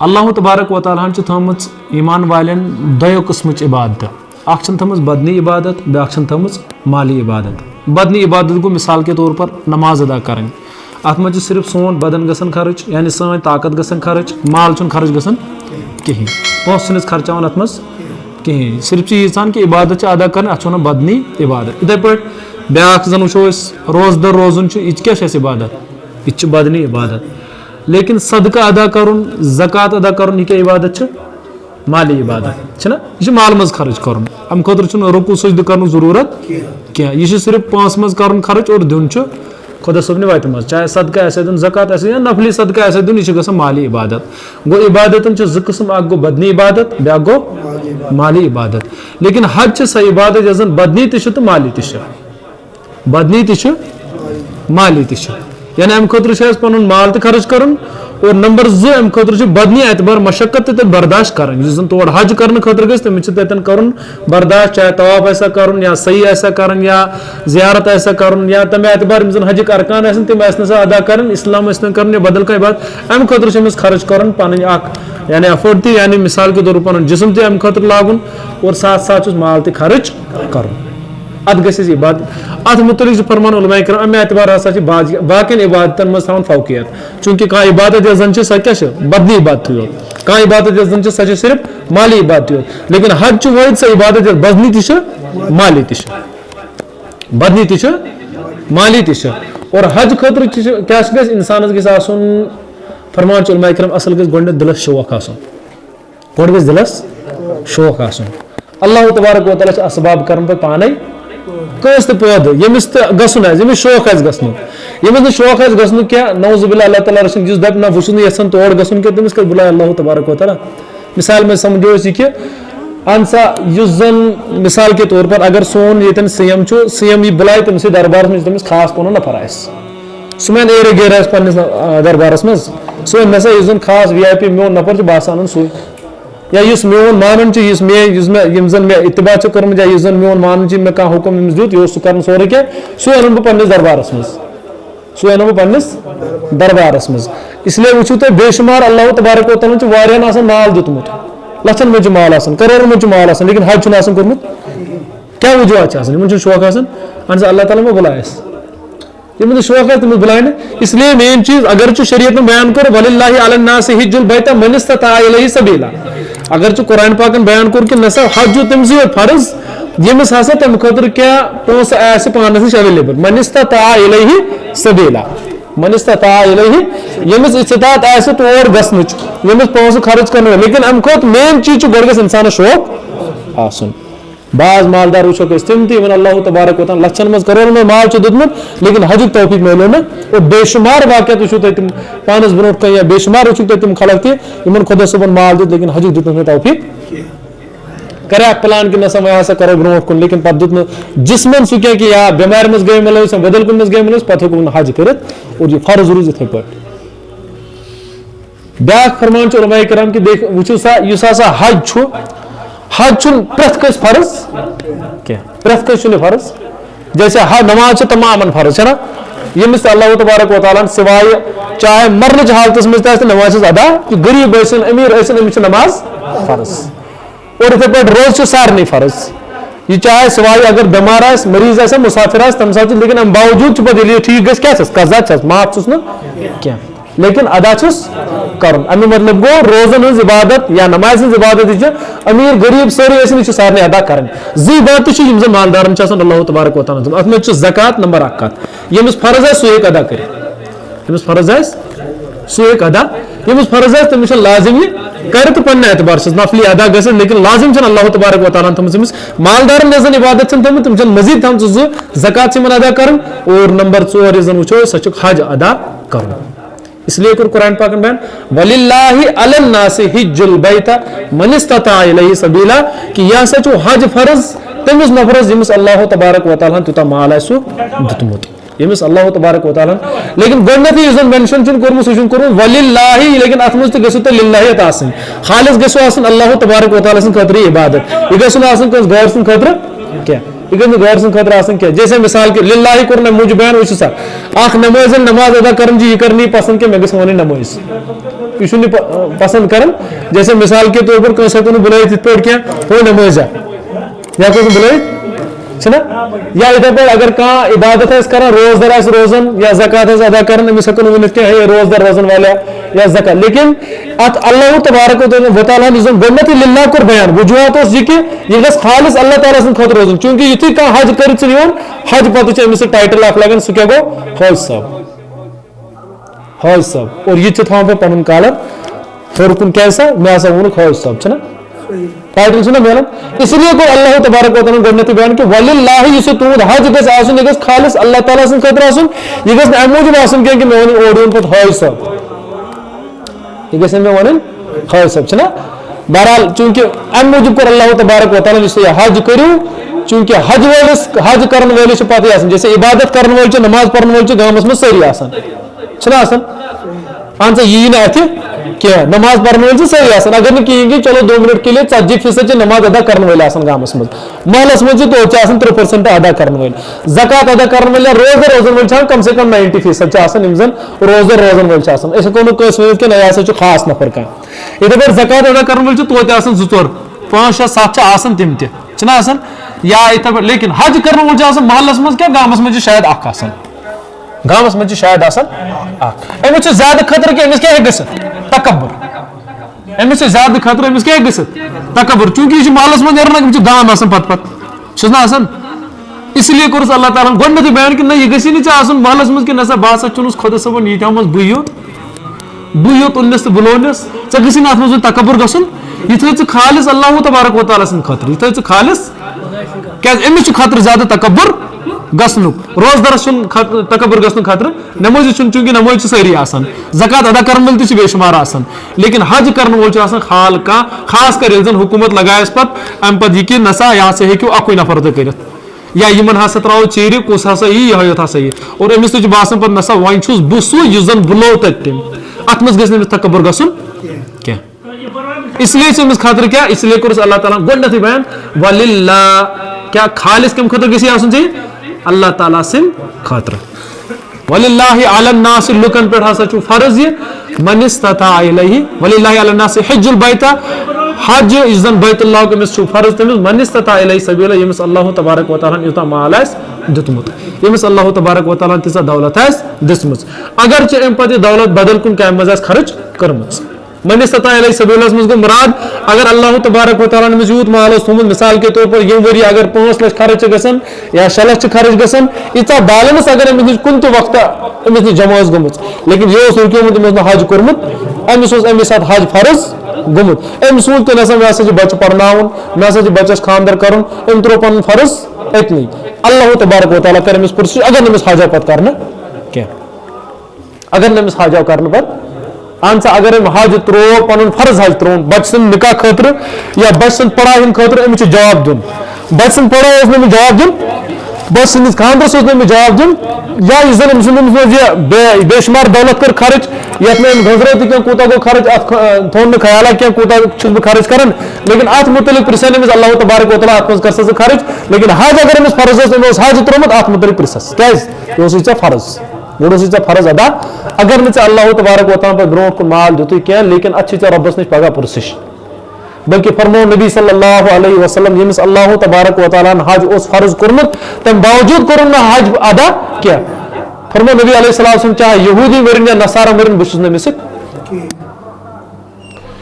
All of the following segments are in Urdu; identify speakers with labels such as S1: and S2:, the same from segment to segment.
S1: اللہ تبارک و تعالیٰ تھٲمٕژ ایمان والٮ۪ن دۄیو قٕسمٕچ عبادت اکھ چھَن تھٲمٕژ بدنی عبادت بیٛاکھ چھَن تھٲمٕژ مالی عبادت بدنی عبادت گوٚو مثال کے طور پر نماز ادا کرٕنۍ اتھ منٛز چھِ صرف سون بدن گژھان خرٕچ یعنی سٲنۍ طاقت گژھان خرٕچ مال چھُنہٕ خرٕچ گژھان کِہیٖنۍ پونٛسہٕ چھِنہٕ أسۍ خرچاوان اتھ منٛز کِہیٖنۍ صرف چھِ ییٖژہن کہِ عبادت چھِ ادا کرٕنۍ اتھ چھِ ونان بدنی عبادت یِتھٕے پٲٹھۍ بیٛاکھ زن وٕچھو أسۍ روزدر روزُن چھُ یہِ تہِ کیٛاہ چھِ اَسہِ عبادت یہِ تہِ چھِ بدنی عبادت لیکن صدقہ ادا کرُن زکات ادا کرُن یہِ کیٛاہ عبادت چھِ مالی عبادت چھِنہ یہِ چھِ مالہٕ منٛز خرٕچ کرُن اَمہِ خٲطرٕ چھُنہٕ رُکوٗ سجدٕ کرنُک ضروٗرت کینٛہہ یہِ چھِ صرف پونٛسہٕ منٛز کرُن خرٕچ اور دیُن چھُ خۄدا صٲبنہِ وَتہِ منٛز چاہے صدقہ آسہِ دیُن زکات آسہِ یا نفلی صدقہ آسہِ دیُن یہِ چھُ گژھان مالی عبادت گوٚو عبادتن چھِ زٕ قٕسم اکھ گوٚو بدنی عبادت بیٛاکھ گوٚو مالی عبادت لیکن حج چھِ سۄ عبادت یۄس زن بدنی تہِ چھِ تہٕ مالی تہِ چھِ بدنی تہِ چھِ مالی تہِ چھِ یعنی اَمہِ خٲطرٕ چھُ اَسہِ پنُن مال تہِ خرٕچ کرُن اور نمبر 2 اَمہِ خٲطرٕ چھُ بدنی اعتبار مشقت تہِ تتہِ برداشت کرٕنۍ یُس زن تور حج کرنہٕ خٲطرٕ گژھِ تٔمِس چھُ تتٮ۪ن کرُن برداشت چاہے طواف آسیا کرُن یا صحیح آسیا کرٕنۍ یا زیارت آسیا کرُن یا تمہِ اعتبار یِم زن حجٕکۍ ارکان آسن تِم آسن سا ادا کرٕنۍ اسلام ٲسۍ نہٕ کرُن یا بدل کانٛہہ عبادت اَمہِ خٲطرٕ چھُ أمِس خرٕچ کرُن پنٕنۍ اکھ یعنی ایفٲٹ تہِ یعنی مثال کے طور پر پنُن جسم تہِ اَمہِ خٲطرٕ لاگُن اور ساتھ ساتھ چھُس مال تہِ خرٕچ کرُن اتھ گژھِ اَسہِ عبادت اتھ مُتعلق چھُ فرمان علماء کرام اَمہِ اعتبار ہسا چھِ باقین عبادتن منٛز تھاوان فوقیت چوٗنٛکہِ کانٛہہ عبادت یۄس زن چھِ سۄ کیاہ چھِ بدنی عبادتٕے یوت کانٛہہ عبادت یۄس زن چھِ سۄ چھِ صرف مالی عبادتٕے یوت لیکن حج چھُ وٲحد سۄ عبادت یۄس بدنی تہِ چھِ مالی تہِ چھِ بدنی تہِ چھِ مالی تہِ چھِ اور حج خٲطرٕ کیاہ گژھِ انسانس گژھِ آسُن فرمان چھُ علماء کرام اصل گژھِ گۄڈٕنیتھ دِلس شوق آسُن گۄڈٕ گژھِ دِلس شوق آسُن اللہ تبارک و تعالیٰ چھِ اسباب کران پتہٕ پانے کٲنٛسہِ تہِ پٲدٕ ییٚمِس تہِ گژھُن آسہِ ییٚمِس شوق آسہِ گژھنُک ییٚمِس نہٕ شوق آسہِ گژھنُک کینٛہہ نعوذ باللہ اللہ تعالیٰ رٔچھِنۍ یُس دپہِ نہ بہٕ چھُس نہٕ یژھان تور گژھُن کینٛہہ تٔمِس کتہِ بُلایہِ اللہ تبارک و تعالیٰ مثال منٛز سمجھو أسۍ یہِ کہِ اہن سا یُس زن مثال کے طور پر اگر سون ییٚتٮ۪ن سی ایم چھُ سی ایم یی بُلایہِ تٔمسٕے دربارس منٛز تٔمِس خاص پنُن نفر آسہِ سُہ وَنہِ ایرے گیرٕ آسہِ پننِس دربارس منٛز سُہ وَنہِ مےٚ ہسا یُس زن خاص وی آی پی میون نفر چھُ بہٕ ہسا اَنُن سُے یا یُس میون مانُن چھُ یِم زن مےٚ اتباع چھُ کوٚرمُت یا یُس زن میون مانُن چھُ مےٚ کانٛہہ حُکُم أمِس دیُت یہِ اوس سُہ کران سورُے کینٛہہ سُے اَنُن بہٕ پننِس دربارس منٛز سُے اَنو بہٕ پننِس دربارس منٛز اس لیے وٕچھِو تُہۍ بے شُمار اللہ تبارک و تعالیٰ چھُ واریاہن آسان مال دیُتمُت لچھن منٛز چھُ مال آسان کرورن منٛز چھُ مال آسان لیکن حج چھُنہٕ آسان کوٚرمُت کیٛاہ وجوہات چھِ آسان یِمن چھُنہٕ شوق آسان اہن سا اللہ تعالیٰ ما بُلایہِ اَسہِ یِمن نہٕ شوق آسہِ تٔمِس بُلایہِ نہٕ اس لیے مین چیٖز اگر ژٕ شریعتن بیان کوٚر وللہ علی الناس حج البیت من استطاع الیہ سبیلا اگر ژٕ قرآن پاکن بیان کوٚر کہِ نسا حج چھُ تٔمسٕے یوت فرض ییٚمِس ہسا تمہِ خٲطرٕ کینٛہہ پونٛسہٕ آسہِ پانس نِش ایویلیبل من استطاع الیہ سبیلا من استطاع الیہ ییٚمِس استطاعت آسہِ تور گژھنٕچ ییٚمِس پونٛسہٕ خرٕچ کرنہٕ لیکن امہِ کھۄتہٕ مین چیٖز چھُ گۄڈٕ گژھِ انسانس شوق آسُن بعض مالدار وٕچھوکھ أسۍ تِم تہِ یِمن اللہ تبارک و تعالیٰ لچھن منٛز کرورن منٛز مال چھُ دیُتمُت لیکن حجُک توفیٖق میلیو نہٕ اور بے شُمار واقعات وٕچھو تُہۍ تِم پانس برونٛٹھ کَنۍ یا بے شُمار وٕچھِو تُہۍ تِم خلق تہِ یِمن خۄدا صٲبن مال دیُت لیکن حجُک دیُتنَس نہٕ توفیٖق کریکھ پلان کہِ نسا وۄنۍ ہسا کرو برونٛٹھ کُن لیکن پتہٕ دیُت نہٕ جسمن سُہ کینٛہہ کہِ یا بٮ۪مارِ منٛز گٔے مُلٲوِس یا بدل کُنہِ منٛز گٔے مُلٲوِس پتہٕ ہیوٚکُکھ نہٕ حج کٔرِتھ اور یہِ فرض روٗز یِتھٕے پٲٹھۍ بیاکھ فرمان چھُ علماء کرام کہِ وٕچھِو سا یُس ہسا حج چھُ حج چھُنہٕ پرٛٮ۪تھ کٲنٛسہِ فرض کینٛہہ پرٛٮ۪تھ کٲنٛسہِ چھُنہٕ یہِ فرض جیسے نماز چھِ تمامن فرض چھےٚ نہ ییٚمِس تہِ اللہ تبارک و تعالیٰ ہن سِوایہِ چاہے مرنٕچ حالتس منٛز تہِ آسہِ نماز چھَس ادا کہِ غریٖب ٲسِنۍ امیٖر ٲسِنۍ أمِس چھِ نماز فرض اور یِتھٕے پٲٹھۍ روزٕ چھُ سارنٕے فرض یہِ چاہے سِوایہِ اگر بٮ۪مار آسہِ مٔریٖض آسہِ مُسافِر آسہِ تَمہِ ساتہٕ چھُ لیکن اَمہِ باوجوٗد چھُ پتہٕ ییٚلہِ یہِ ٹھیٖک گژھِ کیٛاہ چھَس قضا چھَس معاف چھُس نہٕ کینٛہہ لیکن ادا چھُس کرُن اَمیُک مطلب گوٚو روزن ہٕنٛز عبادت یا نمازِ ہٕنٛز عبادت یہِ چھِ أمیٖر غریٖب سٲری ٲسِنۍ یہِ چھِ سارنٕے ادا کرٕنۍ زٕ عبادتہٕ چھِ یِم زن مالدارن چھِ آسان اللہ تبارک و تعالیٰ ہن اتھ منٛز چھُ زکات نمبر 1 کتھ ییٚمِس فرض آسہِ سُہ ہیٚکہِ ادا کٔرِتھ ییٚمِس فرض آسہِ سُہ ہیٚکہِ ادا ییٚمِس فرض آسہِ تٔمِس چھُ لازم یہِ کرِ تہٕ پننہِ اعتبار چھس نفلی ادا گژھن لیکن لازم چھنہٕ اللہ تبارک و تعالیٰ ہن تھٲمٕژ أمِس مالدارن یۄس زن عبادت چھنہٕ تھٲمٕژ تِم چھنہٕ مزیٖد تھامژٕ 2 زکات چھِ یِمن ادا کرٕنۍ اور نمبر 4 یُس زن وٕچھو سۄ چھُ حج ادا کرُن اس لیے کوٚر قرآن پاکن بیان وللہ علی الناس حج البیت من استطاع الیہ سبیلا کہ یہِ ہسا چھُ حج فرض تٔمِس نفرس ییٚمِس اللہ تبارک و تعالیٰ ہن تیوٗتاہ مال آسہِ سُہ دیُتمُت ییٚمِس اللہ تبارک و تعالیٰ ہن لیکن گۄڈٕنیتھٕے یُس زن مینشن چھُنہٕ کوٚرمُت سُہ چھُنہٕ کوٚرمُت وللہ لیکن اتھ منٛز تہِ گژھِو تۄہہِ للہیت آسٕنۍ خالص گژھِو آسُن اللہ تبارک و تعالیٰ سٕنٛدِ خٲطرٕ یہِ عبادت یہِ گژھِ نہٕ آسُن کٲنٛسہِ غٲر سٕنٛدِ خٲطرٕ کینٛہہ یہِ گژھِ نہٕ غٲر سٕنٛدِ خٲطرٕ آسٕنۍ کینٛہہ جیسے مثال کہِ للہ کوٚر موٗجوٗب بیان وٕچھِو سا اکھ نمٲزۍ نماز ادا کرٕنۍ چھِ یہِ کرنی پسنٛد کہِ مےٚ گٔژھ وَنٕنۍ نمٲز یہ پسند کران جیسے مثال کے طور پر کنس ہیکو بلائت یت پہ کیا ہو نمازا یا ہیکو بلائت چھنا یا اتھے پہ اگر کانٛہہ عبادت آسہِ کران روزدار آسہِ روزان یا زکات آسہِ ادا کران أمِس ہیکو ؤنِتھ کینٛہہ ہے روزدار روزن والا یا زکات لیکن ات اللہ تبارک و تعالیٰ یُس زن گۄڈنیتھٕے للہ کوٚر بیان وجوہات اوس یہِ کہِ یہِ گژھِ خالص اللہ تعالیٰ سٕنٛدِ خٲطرٕ روزُن چوٗنٛکہِ یُتھُے کانٛہہ حج کٔرِتھ چھُ یِوان حج پتہٕ چھُ أمِس ٹایٹل اکھ لگان سُہ کیاہ گوٚو حٲج صٲب اور یہِ تہِ چھُ تھاوان پتہٕ پنُن کالر ہیوٚر کُن کیازِ سا مےٚ ہسا ووٚنُکھ حٲج صٲب چھُنہ ٹائٹل چھُنہ ملان اس لیے کوٚر اللہ تبارک و تعالیٰ گۄڈنیتھٕے بیان کہِ وللہ یُس یہِ تُہُنٛد حج گژھِ آسُن یہِ گژھِ خالص اللہ تعالیٰ سٕنٛدِ خٲطرٕ آسُن یہِ گژھِ نہٕ اَمہِ موٗجوٗب آسُن کینٛہہ کہِ مےٚ وَنُن اورٕ یُن پتہٕ حٲج صٲب یہ گژھِ مےٚ وَنُن حٲج صٲب چھُنہ بہرحال چوٗنٛکہِ اَمہِ موٗجوٗب کوٚر اللہ تبارک و تعالیٰ یُس یہِ حج کٔرِو چوٗنٛکہِ حج وٲلِس حج کرن وٲلِس چھِ پتہٕ آسان جیسے عبادت کرن وٲلۍ چھِ نماز پرن وٲلۍ چھِ گامس منٛز سٲری آسان چھِنہ آسان اہن سا یی نہٕ اَتھِ کینٛہہ نماز پرن وٲلۍ چھِ سٲری آسان اگر نہٕ کِہیٖنۍ کہِ چلو 2 منٹ کے لیے 40% چھِ نماز ادا کرن وٲلۍ آسان گامس منٛز محلس منٛز چھِ توتہِ چھِ آسان 3% ادا کرن وٲلۍ زکات ادا کرن وٲلۍ یا روزدار روزن وٲلۍ چھِ آسان کم سے کم 90% چھِ آسان یِم زن روزدار روزن وٲلۍ چھِ آسان أسۍ ہیٚکو نہٕ کٲنٛسہِ ؤنِتھ کہِ نہ یہِ ہسا چھُ خاص نفر کانٛہہ یِتھے پٲٹھۍ زکات ادا کرن وٲلۍ چھِ توتہِ آسان 2 4 5 6 7 چھِ آسان تِم تہِ چھِنہ آسان یا یِتھے پٲٹھۍ لیکن حج کرن وول چھُ آسان محلس منٛز کیٛاہ گامس منٛز چھِ شاید اکھ آسان گامس منٛز چھِ شاید آسان اکھ أمِس چھُ زیادٕ خطرٕ کہِ أمِس کیٛاہ ہیٚکہِ گٔژھِتھ تکبُر أمِس چھُ زیادٕ خطرٕ أمِس کیٛاہ ہیٚکہِ گٔژھِتھ تکبُر چوٗنٛکہِ یہِ چھُ محلس منٛز نیران أمِس چھُ گام آسان پتہٕ چھُس نہ آسان اس لیے کوٚرُس اللہ تعالیٰ ہن گۄڈنیتھٕے بیان کہِ نہ یہِ گژھی نہٕ ژےٚ آسُن محلس منٛز کہِ نہ سا بہٕ ہسا چُنُس خۄدا صٲبن ییٖتیٛاہ منٛز بٕے یوت اوٚننَس تہٕ بہٕ لوننَس ژےٚ گژھی نہٕ اتھ منٛز تکبُر گژھُن یہِ تھٲے ژٕ خالص اللہ تبارک و تعالیٰ سٕنٛدِ خٲطرٕ یہِ تھٲے ژٕ خالص کیازِ أمِس چھُ خطرٕ زیادٕ تکبُر گژھنُک روزدارس چھُنہٕ تکبُر گژھنُک خطرٕ نمٲزی چھُنہٕ چوٗنٛکہِ نمٲزۍ چھِ سٲری آسان زکات ادا کرن وٲلۍ تہِ چھِ بے شُمار آسان لیکن حج کرن وول چھُ آسان خال کانٛہہ خاص کر ییٚلہِ زن حکوٗمت لگایس پتہٕ اَمہِ پتہٕ یہِ کہِ نہ سا یہِ ہسا ہیٚکِو اکُے نفر تہِ کٔرِتھ یا یِمن ہسا تراوو ژیٖرِ کُس ہسا یی یِہوے یوت ہسا یی اور أمِس تہِ چھُ باسان پتہٕ نہ سا وۄنۍ چھُس بہٕ سُے یُس زن بہٕ لوو تتہِ تٔمۍ اتھ منٛز گژھِ نہٕ أمِس تکبُر گژھُن کینٛہہ اس لیے چھُ أمِس خٲطرٕ کیٛاہ اس لیے کوٚرُس اللہ تعالیٰ گۄڈنیتھٕے بیان وللہ کیٛاہ خالص کمہِ خٲطرٕ گژھی آسُن ژےٚ اللہ تعالیٰ سٕنٛدِ خٲطرٕ وللہ علی الناس لُکن پٮ۪ٹھ ہسا چھُ فرض یہِ من استطاع الیہ وللہ علی الناس حج البیت حج یُس زن بیت اللہ أمِس چھُ فرض تٔمِس من استطاع الیہ سبیلا ییٚمِس اللہ تبارک و تعالیٰ ہن یوٗتاہ مال آسہِ دیُتمُت ییٚمِس اللہ تبارک و تعالیٰ ہن تیٖژاہ دولت آسہِ دِژمٕژ اگرچہِ اَمہِ پتہٕ یہِ دولت بدل کُنہِ کامہِ منٛز آسہِ خرٕچ کٔرمٕژ من استطاع الیہ سبیلس منٛز گوٚو مُراد اگر اللہ تبارک و تعالیٰ ہن أمِس یوٗت مال اوس تھوٚمُت مثال کے طور پر ییٚمہِ ؤری اگر 5 لچھ خرٕچ چھِ گژھان یا 6 لچھ چھِ خرٕچ گژھان ییٖژاہ بیلنس اگر أمِس نِش کُنہِ تہِ وقتہٕ أمِس نِش جمع ٲس گٔمٕژ لیکن یہِ اوس رُکیومُت أمِس اوس نہٕ حج کوٚرمُت أمِس اوس اَمے ساتہٕ حج فرض گوٚمُت أمۍ سوٗنٛچ تیٚلہِ ہسا مےٚ ہسا چھِ بچہِ پرناوُن مےٚ ہسا چھِ بچس خانٛدر کرُن أمۍ ترٛوو پنُن فرض أتنٕے اللہ تبارک و تعالیٰ کرِ أمِس پُرسُش اگر نہٕ أمِس حج آو پتہٕ کرنہٕ کینٛہہ اگر نہٕ أمِس حج آو کرنہٕ پتہٕ اہن سا اگر أمۍ حج ترٛوو پنُن فرض حج ترٛووُن بچہِ سٕنٛدِ نکاح خٲطرٕ یا بچہِ سٕنٛدِ پڑھاے ہٕنٛدِ خٲطرٕ أمِس چھُ جواب دیُن بچہِ سٕنٛدِ پڑھاے اوس نہٕ أمِس جواب دیُن بچہِ سٕنٛدِس خانٛدرس اوس نہٕ أمِس جواب دیُن یا یُس زن أمۍ سٕنٛدِس منٛز یہِ بے شُمار دولت کٔر خرٕچ یتھ نہٕ أمۍ گٔنٛزرٲو تہِ کینٛہہ کوٗتاہ گوٚو خرٕچ اتھ تھوٚو نہٕ خیالا کینٛہہ کوٗتاہ چھُس بہٕ خرٕچ کران لیکن اتھ مُتعلق پرژھن أمِس اللہ تبارک و تعالیٰ اتھ منٛز کر سا ژٕ خرٕچ لیکن حج اگر أمِس فرض اوس أمۍ اوس حج ترٛوومُت اتھ مُتعلق پرژھس کیازِ یہِ اوسُے ژےٚ فرض گۄڈٕ اوسُے ژےٚ فرض ادا اگر نہٕ ژےٚ اللہ تبارک و تعالیٰ پتہٕ برونٛٹھ کُن مال دِتُے کینٛہہ لیکن اتھ چھِ ژےٚ رۄبس نِش پگاہ پُرسِش بلکہ فرمو نبی صلی اللہ علیہ وسلم ییٚمِس اللہ تبارک و تعالیٰ ہن حج اوس فرض کوٚرمُت تمہِ باوجوٗد کوٚرُن نہٕ حج ادا کینٛہہ فرمو نبی علیہ السلام سُنٛد چاہے یہوٗدی مٔرِنۍ یا نصارا مٔرِنۍ بہٕ چھُس نہٕ أمِس سۭتۍ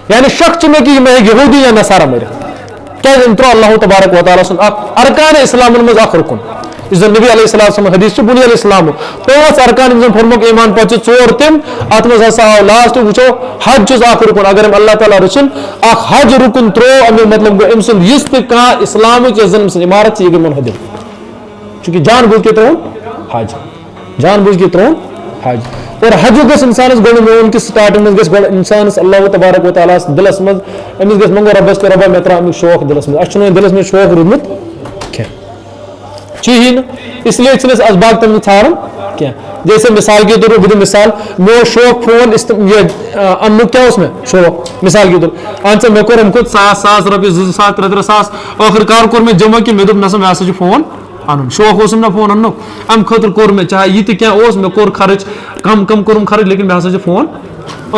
S1: یعنی شک چھُ مےٚ کہِ یہِ مہ ہیٚکہِ یہوٗدی یا نصارا مٔرِتھ کیازِ أمۍ ترٛوو اللہ تبارک و تعالیٰ سُنٛد اکھ ارکانِ اسلامن منٛز اکھ رُکُن یُس زن نبی علیہ السلام حدیث چھُ بُنیاد اسلامُک 5 ارکان یِم زن فرموکھ ایمان پتہٕ چھِ 4 تِم اتھ منٛز ہسا آو لاسٹ وٕچھو حج چھُس اکھ رُکُن اگر أمۍ اللہ تعالیٰ رٔچھِن اکھ حج رُکُن ترٛوو امیُک مطلب گوٚو أمۍ سُنٛد یُس تہِ کانٛہہ اسلامٕچ یۄس زن أمۍ سٕنٛز عمارت چھِ یہِ گٔے مُنحدِم چوٗنٛکہِ جان بوٗجھ کے ترٛووُن حج جان بوٗجھ کے ترٛووُن حج اور حجُک گژھِ اِنسانس گۄڈٕ میون کہِ سٹاٹنگ منٛز گژھِ گۄڈٕ اِنسانس اللہ تبارک و تعالیٰ ہس دِلس منٛز أمِس گژھِ منٛگُن رۄبس کہِ رۄبا مےٚ ترٛاو امیُک شوق دِلس منٛز اَسہِ چھُنہٕ وۄنۍ دِلس منٛز شوق روٗدمُت کینٛہہ چھُیی نہٕ اس لیے چھِنہٕ أسۍ اسباق تٔمِس ژھانڈان کینٛہہ جیسے مثال کے طور پر بہٕ دِمہٕ مثال مےٚ اوس شوق فون یہِ اَننُک کیٛاہ اوس مےٚ شوق مثال کے طور اہن سا مےٚ کوٚر اَمہِ کھۄتہٕ 1,000 رۄپیہِ 2,000 3,000 ٲخٕر کار کوٚر مےٚ جمع کہِ مےٚ دوٚپ نہ سا مےٚ ہسا چھُ فون اَنُن شوق اوسُم نہ فون اَننُک اَمہِ خٲطرٕ کوٚر مےٚ چاہے یہِ تہِ کینٛہہ اوس مےٚ کوٚر خرٕچ کم کوٚرُم خرٕچ لیکن مےٚ ہسا چھُ فون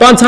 S1: 5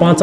S1: 5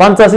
S1: 50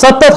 S1: 7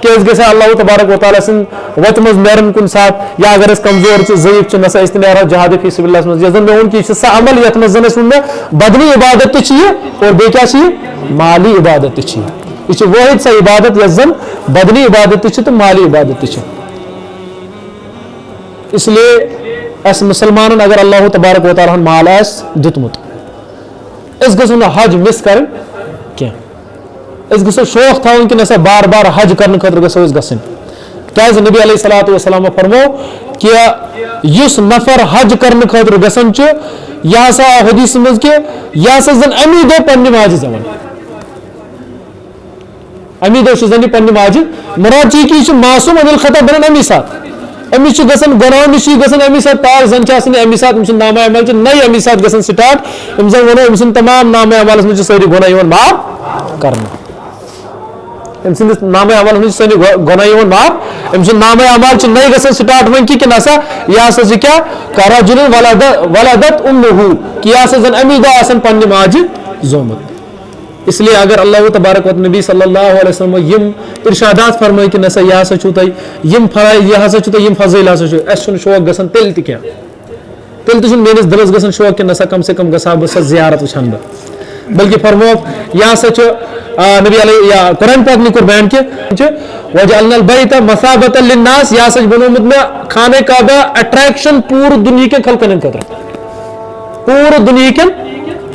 S1: کہ گھا اللہ تبارک و تعالیٰ سن وت مز نیرن کن سات یا اگر کمزور ضعیف ضعیف نسا نیرو جہاد فی سبیل اللہ مز زن مے وون کہ سہ عمل یت مز زن ون بدنی عبادت تہ اور بیٚیہِ کیٛاہ چھِ مالی عبادت تہ یہ واحد سا عبادت یس زن بدنی عبادت تہ تو مالی عبادت تہ اس لیے اس مسلمان اگر اللہ تبارک و تعالیٰ مال آس دتمت اس گھو نا حج مس کریں کی اس گھو شوق تھاؤن کہ نسا بار بار حج کرنے خاطر گھو گھن کیاز نبی علیہ الصلوۃ والسلام فرمو کہ یس نفر حج کرنے خاطر گھن یہ ہسا حدیث مز کہ یہ ہسا زن امی دہ پنہ ماجہ زمان امی دہ زن پنہ ماجہ مراد چی کہ یہ معصوم عن الخطا بنان امی سات امس گھن گناہ نش گھن امی سات پاک زن امی سات ام نامہ عمل نئی امی سات گھن سٹارٹ ام زن ونو ام سن تمام نامہ عملس مجھ ساری گناہ معاف کرنا ام سندس نامہ عمل مجھ ساری گناہ معاف ام سن نامہ عمل نئی گھن سٹارٹ ون کی نسا یہ ہسا کیا کرجل ولدت امہ کہ یہ ہسا زن امی دہ آسن پنہ ماجہ زومت اس لیے اگر اللہ تبارک و نبی صلی اللہ علیہ وسلم یم ارشادات فرمائی کہ نسا یہ ہسا چھو یم فرائض یہ ہسا چھو یم فضائل ہسا چھو اس چھن شوق گژھان تیل تہ کیا تیل تہ چھن میٲنِس دلس گژھان شوق کہ نسا کم سے کم گژھا بہ سۄ زیارت وٕچھان بہ بلکہ فرموک یہ ہسا چھُ نبی علیہ یا قرآن پاک نے کوٚر بیان کہ وجعلنا البیت مثابۃ للناس یہ ہسا چھُ بنومُت مےٚ خانہ کعبہ اٹریکشن پوٗرٕ دُنہیٖکٮ۪ن خلقن ہٕنٛدِ خٲطرٕ پوٗرٕ دُنہیٖکٮ۪ن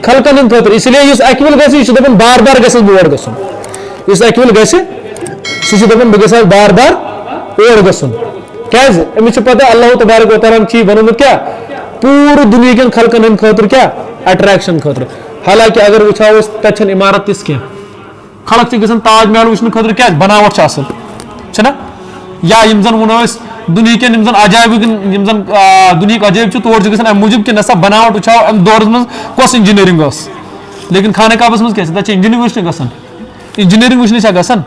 S1: خلقن ہند خاطر اس لیے اس اکہ ول گژھِ یہ دپان بار بار گژھس بہٕ اور گژھُن یُس اکہ ول گژھِ سُہ چھُ دپان بہٕ گژھٕ بار بار اور گژھُن کیازِ أمِس چھِ پتہ اللہ تبارک و تعالیٰ چھِ بنومُت کیاہ پوٗرٕ دُنہیٖکٮ۪ن خلقن ہند خٲطرٕ کیاہ اٹریکشن خٲطرٕ حالانکہ اگر وٕچھو أسۍ تتہِ چھنہٕ عمارت تِژھ کینٛہہ خلق چھِ گژھان تاج محل وٕچھنہٕ خٲطرٕ کیازِ بناوٹ چھِ اصل چھنا یا یم زن ونو أسۍ دُنہیٖکٮ۪ن یم زن عجایب یم زن دُنہیٖکۍ عجٲیب چھِ تور چھِ گژھان امہِ موٗجوٗب کہ نسا بناوٹ وٕچھو امہِ دورس منٛز کۄس انجینئرنگ ٲس لیکن خانہ کعبس منٛز کیٛاہ چھِ تتہِ چھِ انجینئرنگ وٕچھنہِ گژھان انجینئرنگ وٕچھنہِ چھا گژھان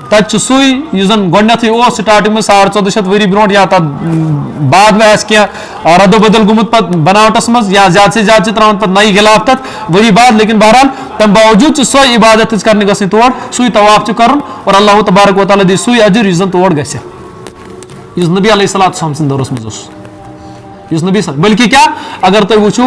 S1: تتہِ چھُ سُے یُس زن گۄڈنیتھٕے اوس سٹارٹنگ منٛز 1400 ؤری برونٛٹھ یا تتھ بعد میں آسہِ کینٛہہ ردو بدل گوٚمُت پتہٕ بناوٹس منٛز یا زیادٕ سے زیادٕ چھِ تراوان پتہٕ نَیہِ غلاف تتھ ؤری بعد لیکن بہرحال تمہِ باوجوٗد چھِ سۄے عبادت تہِ کرنہِ گژھٕنۍ تور سُے طواف چھُ کرُن اور اللہ تبارک و تعالیٰ دی سُے اجر یُس زن تور گژھِ یُس نبی علیہ الصلوۃ والسلام سٕنٛدِ دورس منٛز اوس یُس نبی بلکہ کیا اگر تُہۍ وٕچھو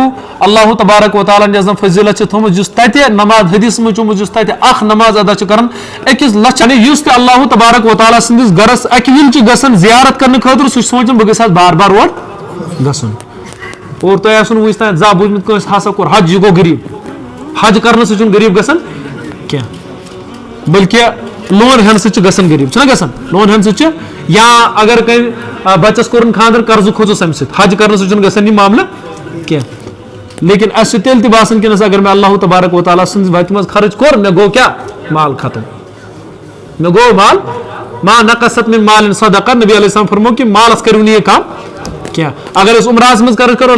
S1: اللہ تبارک و تعالیٰ یۄس زن فضیلت چھِ تھٲومٕژ یُس تتہِ نماز حدیث منٛز چھُ آمُت یُس تتہِ اکھ نماز ادا چھُ کران أکِس لچھ یُس تہِ اللہ تبارک و تعالیٰ سٕنٛدِس گرس اکہِ وِلہِ چھُ گژھان زیارت کرنہٕ خٲطرٕ سُہ چھُ سونٛچان بہٕ گژھٕ ہا بار بار اور گژھُن اور تۄہہِ آسوٕ نہٕ وٕنیُک تام زانٛہہ بوٗزمُت کٲنٛسہِ ہسا کوٚر حج یہِ گوٚو غریٖب حج کرنہٕ سۭتۍ چھُنہٕ غریٖب گژھان کینٛہہ بلکہ لون ہٮ۪نہٕ سۭتۍ چھُ گژھان غریٖب چھُنہ گژھان لون ہٮ۪نہٕ سۭتۍ چھُ یا اگر کٔمۍ بچس کوٚرُن خانٛدر قرضہٕ کھوٚتُس امہِ سۭتۍ حج کرنہٕ سۭتۍ چھُنہٕ گژھان یہِ معاملہٕ کینٛہہ لیکن اَسہِ چھُ تیٚلہِ تہِ باسان کہِ اگر مےٚ اللہ تبارک و تعالیٰ سٕنٛزِ وتہِ منٛز خرٕچ کوٚر مےٚ گوٚو کیاہ مال ختم مےٚ گوٚو مال ما نقصت من مال صدقہ نبی علیہ السلام فرمو کہ مالس کٔرِو نہٕ یہِ کم کینٛہہ اگر أسۍ عمراہس منٛز خرٕچ کرو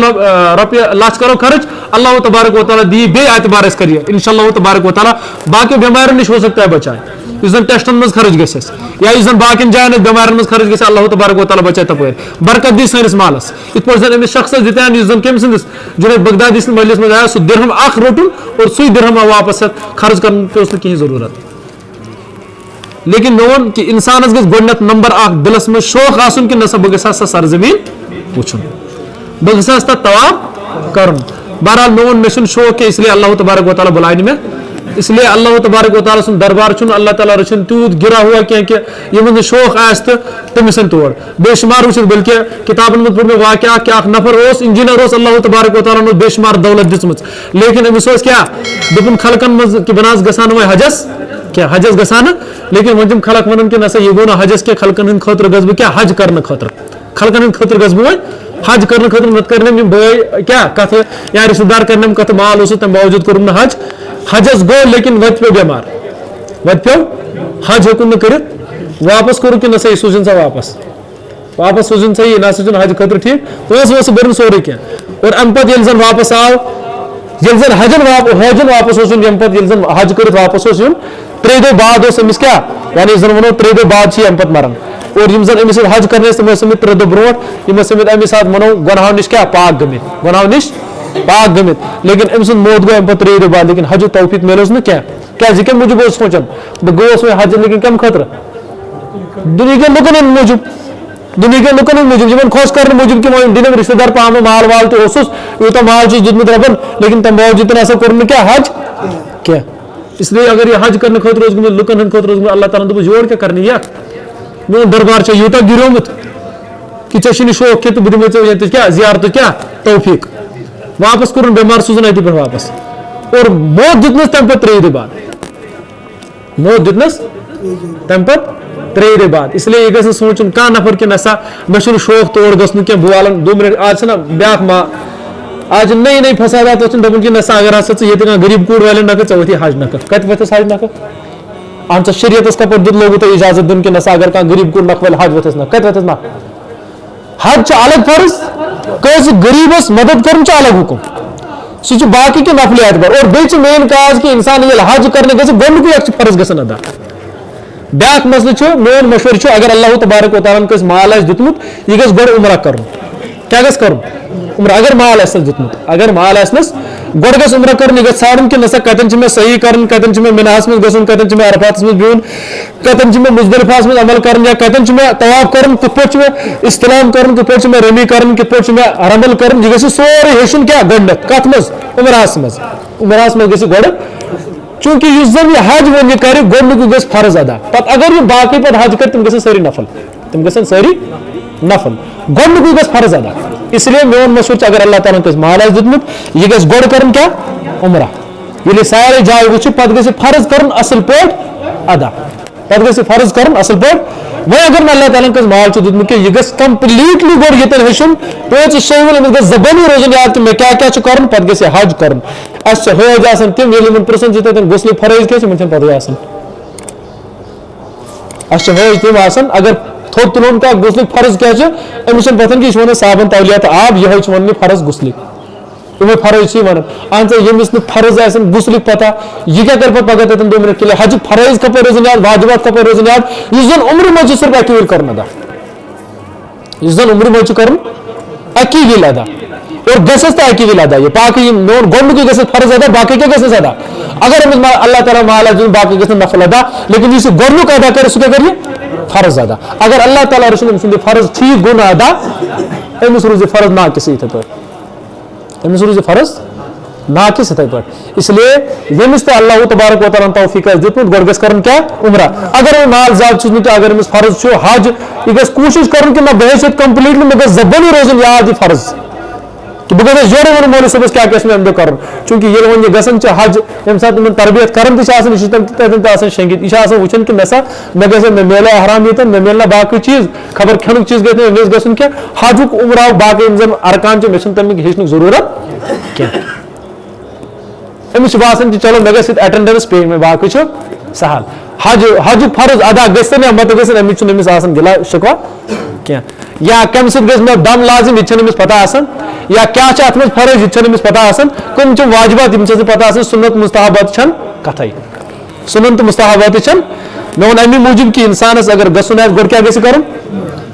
S1: رۄپیہِ لچھ کرو خرٕچ اللہ تبارک و تعالیٰ دی بیٚیہِ اعتبار اَسہِ کر یہِ انشاء اللہ تبارک و تعالیٰ باقیو بٮ۪ماریو نِش ہو سکتا ہے بچائے یُس زن ٹیسٹن منٛز خرٕچ گژھِ اَسہِ یا یُس زن باقین جاین اَسہِ بٮ۪مارٮ۪ن منٛز خرٕچ گژھِ اللہ تبارک و تعالیٰ بچاے تپٲرۍ برکت دی سٲنِس مالس یِتھ پٲٹھۍ زن أمِس شخصس دِتیان یُس زن کٔمۍ سٕنٛدِس جُنید بغدادی سٕنٛدِس مٔحلس منٛز آو سُہ دِرہم اکھ روٚٹُن اور سُے دِرہم آو واپس خرٕچ کرنہٕ پیوٚس نہٕ کِہینۍ ضروٗرت لیکن مےٚ ووٚن کہِ انسانس گژھِ گۄڈٕنیتھ نمبر اکھ دلس منٛز شوق آسُن کہِ نسا بہٕ گژھٕ ہا سۄ سرزمیٖن وٕچھُن بہٕ گژھٕ ہس تتھ طواف کرُن بہرحال مےٚ ووٚن مےٚ چھُنہٕ شوق کینٛہہ اس لیے اللہ تبارک و تعالیٰ بُلاے نہٕ مےٚ اس لیے اللہ تبارک و تعالیٰ سُنٛد دربار چھُنہٕ اللہ تعالیٰ رٔچھِنۍ تیوٗت گِرا ہوا کینٛہہ کہِ یِمن نہٕ شوق آسہِ تہٕ تٔمِس یِن تور بے شُمار وٕچھِتھ بلکہِ کِتابن منٛز پوٚر مےٚ واقعہ اکھ کہِ اکھ نفر اوس انجیٖنر اوس اللہ تبارک و تعالیٰ ہن اوس بے شُمار دولت دِژمٕژ لیکن أمِس اوس کیاہ دوٚپُن خلقن منٛز کہِ بہٕ نہ حظ گژھٕ ہا نہٕ وۄنۍ حجس کینٛہہ حجس گژھٕ ہا نہٕ لیکن وۄنۍ تِم خلق ونان کہِ نسا یہِ گوٚو نہٕ حجس کینٛہہ خلقن ہٕنٛدِ خٲطرٕ گژھٕ بہٕ کیاہ حج کرنہٕ خٲطرٕ خلقن ہٕنٛدِ خٲطرٕ گژھٕ بہٕ وۄنۍ حج کرنہٕ خٲطرٕ نتہٕ کرنم یِم بٲے کیاہ کتھٕ یا رشتہٕ دار کرنم کتھٕ مال اوسُس تمہِ باوجوٗد کوٚرُم نہٕ حج حجس گوٚو لیکن وتہِ پیوٚو بٮ۪مار وتہِ پیوٚو حج ہیوٚکُن نہٕ کٔرِتھ واپس کوٚرُن کہِ نسا یہِ سوٗزِن سا واپس سوٗزِن سا یہِ نسا چھُنہٕ حج خٲطرٕ ٹھیٖک پونٛسہٕ وونٛسہٕ بٔرِن سورُے کینٛہہ اور امہِ پتہٕ ییٚلہِ زن واپس آو ییٚلہِ زن حجن واپس اوس یُن ییٚمہِ پتہٕ ییٚلہِ زن حج کٔرِتھ واپس اوس یُن 3 دۄہ بعد اوس أمِس کیاہ یعنی زن ونو 3 دۄہ بعد چھِ امہِ پتہٕ مران اور یِم زن أمِس سۭتۍ حج کرنہِ ٲسۍ تِم ٲسۍ آمٕتۍ 3 دۄہ برونٛٹھ یِم ٲسۍ آمٕتۍ اَمہِ ساتہٕ ونو گۄنہو نِش کیاہ پاک گٔمٕتۍ گۄنہو نِش پاک گٔمٕتۍ لیکن أمۍ سُنٛد موت گوٚو اَمہِ پتہٕ 3 دۄہ بعد لیکن حجُک توفیٖق میلیوس نہٕ کینٛہہ کیا کم موجود سوچان بہ گوس وی حج لیکن کم خطر دنیا کے لکن ہند موجود دنیا کے لکن ہند موجود جن خوش کرنے موجود کہ دن رشتہ دار پام مال وال تو یوتہ مال دیکھمت ربن لیکن تم باوجود نسا کور کیا حج کیا اس لیے اگر یہ حج کرنے خاطر گومت لکن ہند خاطر گومت اللہ تعالیٰ دپ یور کیا کرنے یہ میون دربار یوتہ گرومت کہ ے شوق کی تو بہ دمے کیا زیارت کیا توفیق واپس کورن بیمار سوزن اتی پہ واپس اور موت دتنس تم پہ 3 دہ بعد موت دتنس تم پہ 3 دہ بعد اس لیے یہ گھس سوچن کھانا نفر کہ نسا مے شوق تور گھن کی بولن 2 منٹ آج نا بیاکھ ما آج نئی نئی فسادات دپن کہ نسا اگر ہسا یہ غریب کور والن نکت ژے حج نکت کت وتھس حج نکت اہن ژے شریعتس کپر دیت لوگو تہ اجازت دن کہ نسا اگر کھانا غریب کور نکھ حج وتھس نہ کت وتھس نہ حج الگ فرض کٲنٛسہِ غریبس مدد کرن الگ حکم سہ باقی کے نفلی اعتبار اور بیٚیہِ مین کاز کہ انسان ییٚلہِ حج کرنے گژھِ گۄڈنیُکُے اکھ فرض گژھان ادا بیاکھ مسلہٕ میون مشورٕ اگر اللہ تبارک و تعالیٰ کٲنٛسہِ مال آسہِ دیُتمُت یہِ گژھِ گۄڈٕ عمرہ کرُن کیٛاہ گژھِ کرُن عمرہ اگر مال آسنس دیُتمُت اگر مال آسنس گۄڈٕ گژھِ عمرہ کرُن یہِ گژھِ ژھانڈُن کہ نسا کتٮ۪ن چھِ مےٚ صحیح کرُن کتٮ۪ن چھِ مےٚ مِناہس منٛز گژھُن کتٮ۪ن چھِ مےٚ عرفاتس منٛز بِہُن کتٮ۪ن چھِ مےٚ مُزدلفاہس منٛز عمل کرُن یا کتٮ۪ن چھُ مےٚ طواف کرُن کِتھ پٲٹھۍ چھُ مےٚ استلام کرُن کِتھ پٲٹھۍ چھُ مےٚ رمی کرُن کِتھ پٲٹھۍ چھُ مےٚ رمل کرُن یہِ گژھِ سورُے ہیٚچھُن کیٛاہ گۄڈنیٚتھ کتھ منٛز عمرہس منٛز عمرہس منٛز گژھِ گۄڈٕ چوٗنٛکہِ یُس زن یہِ حج وۄنۍ یہِ کرِ گۄڈنیُکُے گژھِ فرض ادا پتہٕ اگر یہِ باقٕے پتہٕ حج کرِ تِم گژھن سٲری نفل تِم گژھن سٲری نفل گۄڈنیُکُے گژھِ فرض ادا اس لیے میون مشورٕ اگر اللہ تعالیٰ کٲنٛسہِ مال آسہِ دیُتمُت یہِ گژھِ گۄڈٕ کرُن کیٛاہ عمرہ ییٚلہِ سارے جایہِ وٕچھِ پتہٕ گژھِ فرض کرُن اصل پٲٹھۍ ادا پتہٕ گژھِ فرض کرُن اصل پٲٹھۍ وۄنۍ اگر نہٕ اللہ تعالیٰ کٲنٛسہِ مال چھُ دیُتمُت کینٛہہ یہِ گژھِ کمپلیٖٹلی گۄڈٕ ییٚتٮ۪ن ہیٚچھُن 5 أمِس گژھِ زبٲنی روزُن یاد کہ مےٚ کیٛاہ چھُ کرُن پتہٕ گژھِ حج کرُن اَسہِ چھِ حٲج آسان تِم ییٚلہِ یِمن پرژھان چھِ تتٮ۪ن غسلٕکۍ فرٲیض کیٛاہ چھِ یِمن چھنہٕ پتہٕے آسان اَسہِ چھِ حٲج تِم آسان اگر تھوٚد تُلون کانٛہہ غسلٕکۍ فرض کیٛاہ چھِ أمِس چھنہٕ پتہ کہِ یہِ چھُ ونان صابن تولیہ تہٕ آب یِہوے چھِ ونان یہِ فرض غسلٕکۍ یِمے فرٲیض چھِ ونان اہن سا ییٚمِس نہٕ فرض آسن غسلٕکۍ پتہ یہِ کیٛاہ کرِ پتہٕ پگاہ تتٮ۪ن 2 منٹ کیٛازِ حجٕکۍ فرٲیض کپٲرۍ روزن یاد واجبات کپٲرۍ روزن یاد یُس زن عمرِ منٛز چھُ صرف اکی وِلہِ کرُن ادا یُس زن عمرِ منٛز چھُ کرُن اکی وِلہِ ادا اور گژھٮ۪س تہِ اکی وِلہِ ادا یہِ باقٕے یِم میون گۄڈنیُکُے گژھٮ۪س فرض ادا باقٕے کیٛاہ گژھٮ۪س ادا اگر أمِس اللہ تعالیٰ مال آسہِ دیُن باقٕے گژھن نفل ادا لیکن یُس یہِ گۄڈنیُک ادا کرِ سُہ کیٛاہ کرِ یہِ فرض ادا اگر اللہ تعالیٰ رٔچھِنۍ أمۍ سُنٛد یہِ فرض ٹھیٖک گوٚو نہٕ ادا أمِس روٗز یہِ فرض ناقص یِتھٕے پٲٹھۍ أمِس روٗز یہِ فرض ناقص یِتھٕے پٲٹھۍ اس لیے ییٚمِس تہِ اللہ تبارک و تعالیٰ توفیق آسہِ دیُتمُت گۄڈٕ گژھِ کرُن کیٛاہ عمرہ اگر وۄنۍ مال زیادٕ چھُس نہٕ تہٕ اگر أمِس فرض چھُ حج یہِ گژھِ کوٗشِش کرُن کہ نہ بہٕ ہیٚچھِ ییٚتہِ کمپلیٖٹلی مےٚ گژھِ زبٲنی روزُن یاد یہِ فرض کہ بہٕ گژھٕ یورے وَنُن مولوی صٲبس کیٛاہ کیٛاہ چھُ مےٚ اَمہِ دۄہ کَرُن چوٗنٛکہِ ییٚلہِ وۄنۍ یہِ گژھان چھِ حج ییٚمہِ ساتہٕ یِمن تربیت کران تہِ چھِ آسان یہِ چھِ تَتٮ۪ن تہِ آسان شیٚنگِتھ یہِ چھِ آسان وٕچھان کہ مےٚ گژھِ مےٚ میلہِ احرام ییٚتٮ۪ن مےٚ میلہِ نہ باقٕے چیٖز خبر کھٮ۪نُک چیٖز گژھِ نہٕ أمِس گژھُن کینٛہہ حجُک عمرہ باقٕے یِم زن ارکان چھِ مےٚ چھُنہٕ تَمیُک ہیٚچھنُک ضروٗرت کینٛہہ أمِس چھُ باسان کہ چلو مےٚ گژھِ ییٚتہِ ایٹینڈنس پیٚیہِ مےٚ باقٕے چھُ سہل حجُک فرض ادا گژھن یا متہٕ گژھن أمِس چھُنہٕ أمِس آسان گِلا شِکوا کینٛہہ یا کمہِ سۭتۍ گژھِ مےٚ دم لازم یہِ تہِ چھنہٕ أمِس پتہ آسان یا کیٛاہ چھِ اتھ منٛز فرٲیض یہِ تہِ چھنہٕ أمِس پتہ آسان کٕم چھِ واجبات یِم چھَس نہٕ پتہ آسان سُنت مستحبات چھنہٕ کتھے سُنن تہٕ مستحبات تہِ چھنہٕ مےٚ ووٚن امی موٗجوٗب کہ انسانس اگر گژھُن آسہِ گۄڈٕ کیٛاہ گژھِ کرُن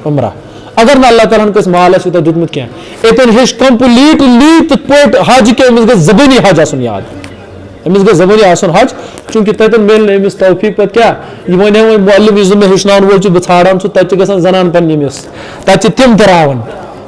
S1: عمرہ اگر نہٕ اللہ تعالیٰ ہن کٲنٛسہِ مال آسہِ یوٗتاہ دیُتمُت کینٛہہ ییٚتٮ۪ن ہیٚچھ کمپلیٖٹلی تِتھ پٲٹھۍ حج کہِ أمِس گژھِ زبٲنی حج آسُن یاد أمِس گژھِ زبٲنی آسُن حج چوٗنٛکہِ تتٮ۪ن میلہِ نہٕ أمِس توفیق پتہٕ کیٛاہ یہِ وَنہِ وۄنۍ مولِم یُس زن مےٚ ہیٚچھناوَن وول چھُ بہٕ ژھانڈان چھُس تتہِ چھِ گژھان زنان پننہِ أمِس تتہِ چھِ تِم تہِ راوان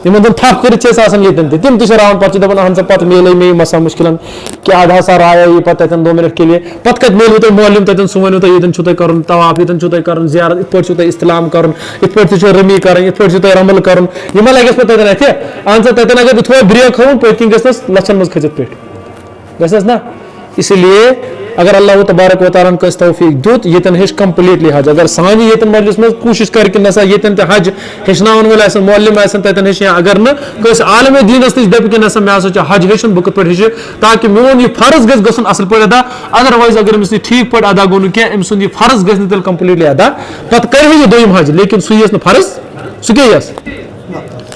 S1: یِمن زن تھپھ کٔرِتھ چھِ أسۍ آسان ییٚتٮ۪ن تہِ تِم تہِ چھِ راوان پتہٕ چھِ دپان اہن سا پتہٕ میلے مےٚ یہِ مسا مُشکلن کہِ اَدٕ ہسا رایو یہِ پتہٕ تتٮ۪ن 2 منٹ کے لیے پتہٕ کتہِ میلوٕ تۄہہِ مولِم تتٮ۪ن سُہ ؤنِو تۄہہِ ییٚتٮ۪ن چھُو تۄہہِ کرُن طواف ییٚتٮ۪ن چھُو تۄہہِ کرُن زیارت یِتھ پٲٹھۍ چھُو تۄہہِ استلام کرُن یِتھ پٲٹھۍ تہِ چھُو رمی کرٕنۍ یِتھ پٲٹھۍ چھُو تۄہہِ رمل کرُن یہِ ما لگٮ۪س پتہٕ تتٮ۪ن اتھِ اہن سا تتٮ۪ن اگر بہٕ تھوڑا بریک ہووُن پٔتۍ کِنۍ گژھنس لچھن منٛز کھٔژِتھ پٮ۪ٹھ گژھنس نا اسی لیے اگر اللہ تبارک و تعالیٰ کٲنٛسہِ توفیق دیُت ییٚتٮ۪ن ہیٚچھ کمپلیٖٹلی حج اگر سانہِ ییٚتٮ۪ن مجلِس منٛز کوٗشِش کرِ کہِ نسا ییٚتٮ۪ن تہِ حج ہیٚچھناوَن وٲلۍ آسن مولِم آسن تتٮ۪ن ہیٚچھ یا اگر نہٕ کٲنٛسہِ عالمِ دیٖنس نِش دپہِ کہِ نسا مےٚ ہسا چھُ حج ہیٚچھُن بہٕ کِتھ پٲٹھۍ ہیٚچھِ تاکہِ میون یہِ فرض گژھِ گژھُن اصل پٲٹھۍ ادا ادروایز اگر أمِس یہِ ٹھیٖک پٲٹھۍ ادا گوٚو نہٕ کینٛہہ أمۍ سُنٛد یہِ فرض گژھِ نہٕ تیٚلہِ کمپلیٖٹلی ادا پتہٕ کرِ ہے یہِ دوٚیِم حج لیکن سُہ یِیَس نہٕ فرض سُہ کیٛاہ یِیَس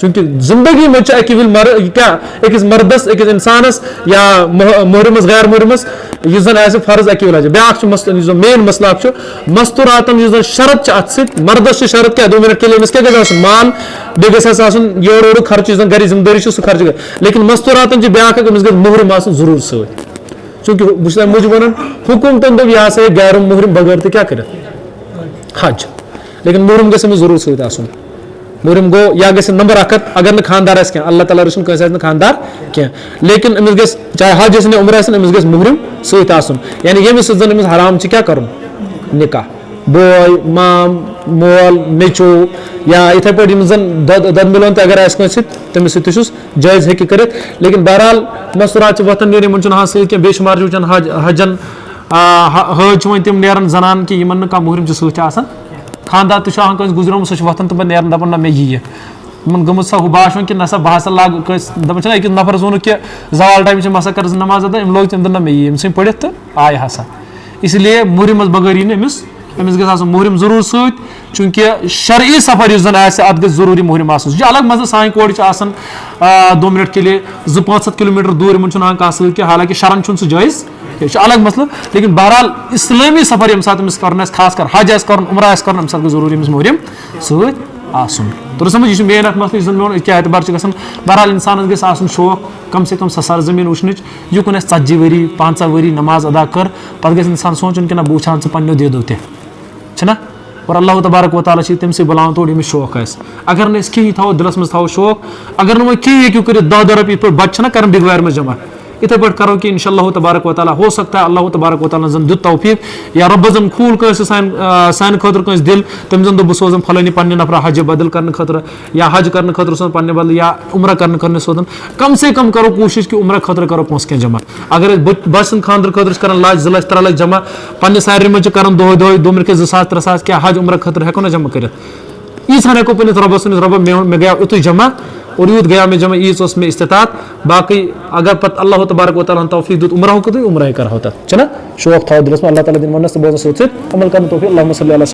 S1: چوٗنٛکہِ زندگی منٛز چھِ اکہِ وِلہِ کیٛاہ أکِس مردس أکِس اِنسانس یا مہرِمس غیر مہرِمس یُس زن آسہِ فرض اکہِ وِلہِ حج بیاکھ چھُ یُس زن مین مسلہٕ اکھ چھُ مستوٗراتن یُس زن شرط چھِ اتھ سۭتۍ مردس چھِ شرط کیٛاہ 2 منٹ کے لیے أمِس کیٛاہ گژھِ آسُن مال بیٚیہِ گژھِ اَسہِ آسُن یورٕ یورُک خرچہٕ یُس زن گرِچ ذمہٕ دٲری چھِ سُہ خرچہٕ لیکن مستوٗراتن چھِ بیاکھ اکھ أمِس گژھِ مہرِم آسُن ضروٗر سۭتۍ چونکہ بس موجود ونان حکومتن دب یہ ہسا غیر محرم بغیر تو کیا کر حج لیکن محرم گھس ضرور ست آسن محرم گو یا گھس نمبر اکھ اگر نا خاندار آس کیا اللہ تعالیٰ رسول کنس خاندار کی لیکن امس گھس چاہے حج ٲسِن عمر ٲسِن امس گھس محرم ست آسن یعنی ییٚمِس سۭتۍ زن امس حرام کیا کرُن نکاح بوے مام مول نیچو یا اتھے پٲٹھۍ یِم زن دۄد مِلان تہِ اگر آسہِ کٲنٛسہِ سۭتۍ تٔمِس سۭتۍ تہِ چھُس جٲیز ہیٚکہِ کٔرِتھ لیکن بہرحال مستورات چھِ وۄتھان نیرِ یِمن چھُنہٕ حاصل کینٛہہ بیٚیہِ شُمار چھِ وٕچھان حجن حٲج چھِ وۄنۍ تِم نیران زنان کہِ یِمن نہٕ کانٛہہ محرم چھُ سۭتۍ آسان خاندار تہِ چھُ آسان کٲنٛسہِ گُزریومُت سُہ چھُ وۄتھان تہٕ پَتہٕ نیران دَپان نہ مےٚ یِیہِ یِمن گٔمٕژ سۄ ہُہ باسان کہِ نہ سا بہٕ ہسا لاگہٕ کٲنٛسہِ دَپان چھِنہ أکِس نفرس ووٚنُکھ کہِ زوال ٹایمہِ چھِ مَسا کر ژٕ نماز ادا أمۍ لوگ تٔمۍ دوٚپ نہ مےٚ یِیہِ أمۍ ژھٕنۍ پٔرِتھ تہٕ آیہِ ہسا اسی لیے محرمس بغٲر یی نہٕ أمِس گژھِ آسُن محرم ضروٗر سۭتۍ چوٗنٛکہِ شرعی سفر یُس زن آسہِ اَتھ گژھِ ضروٗری محرم آسُن سُہ چھُ الگ مسلہٕ سانہِ کورِ چھِ آسان 2 مِنٹ کے لیے 200-500 کِلوٗمیٖٹر دوٗر یِمن چھُنہٕ آسان کانٛہہ سۭتۍ کینٛہہ حالانکہِ شرن چھُنہٕ سُہ جٲیز یہِ چھُ الگ مسلہٕ لیکن بہرحال اسلٲمی سفر ییٚمہِ ساتہٕ أمِس کرُن آسہِ خاص کر حج آسہِ کرُن عمرہ آسہِ کرُن اَمہِ ساتہٕ گژھِ ضروٗری أمِس محرم سۭتۍ آسُن توٚر سمجھ یہِ چھُ مین اکھ مسلہٕ یُس زن میون کیٛاہ اعتبار چھُ گژھان بہرحال انسانس گژھِ آسُن شوق کم سے کم سۄ سرزمیٖن وٕچھنٕچ یُکُن اَسہِ 40 ؤری 50 ؤری نماز ادا کٔر پتہٕ گژھِ انسان سونٛچُن کہِ نہ بہٕ وٕچھان ژٕ پننیو دیدو تہِ چھُنہ اور اللہ تبارک و تعالیٰ چھِ تٔمسٕے بُلاوان تور ییٚمِس شوق آسہِ اگر نہٕ أسۍ کِہیٖنۍ تھاوو دِلس منٛز تھاوو شوق اگر نہٕ وۄنۍ کِہیٖنۍ ہیٚکِو کٔرِتھ 10 رۄپیہِ یِتھ پٲٹھۍ بچہِ چھِنہ کران بِگوارِ منٛز جمع یِتھے پٲٹھۍ کرو کہِ انشاء اللہ تبارک و تعالیٰ ہو سکتا ہے اللہ تبارک و تعالیٰ زن دیُت توفیٖق یا رۄبس زن کھوٗل کٲنٛسہِ سانہِ خٲطرٕ کٲنٛسہِ دِل تٔمۍ زن دوٚپ بہٕ سوزن فلٲنی پننہِ نفرا حجہِ بدل کرنہٕ خٲطرٕ یا حج کرنہٕ خٲطرٕ سوزن پننہِ بدلہٕ یا عمرہ کرنہٕ خٲطرٕ سوزن کم سے کم کرو کوٗشش کہِ عمرہ خٲطرٕ کرو پونٛسہٕ کینٛہہ جمع اگر أسۍ بچہِ سٕنٛدِ خانٛدرٕ خٲطرٕ چھِ کران 1 لچھ 2 لچھ 3 لچھ جمع پننہِ سیلری منٛز چھِ کران دۄہے 2 ساس 3 ساس کیٛاہ حج عمرہ خٲطرٕ ہٮ۪کو نہ جمع کٔرِتھ ییٖژہن ہٮ۪کو پٔنِتھ رۄبس سٕنٛدِس رۄبا مےٚ گٔیو یُتُے جمع اور یوٗت گٔیو مےٚ جمع ییٖژ ٲس مےٚ استطاعت باقٕے اگر پتہٕ اللہ تبارک و تعالیٰ ہن توفیٖق دیُت عمرہ ہُک تہٕ عمرہ کرہو تتھ چھُنہ شوق تھاوو دِلس منٛز اللہ تعالیٰ دِنۍ وننس تہٕ بوزنس سۭتۍ سۭتۍ عمل کرنہٕ توفیٖق اللہُمہ صلی علی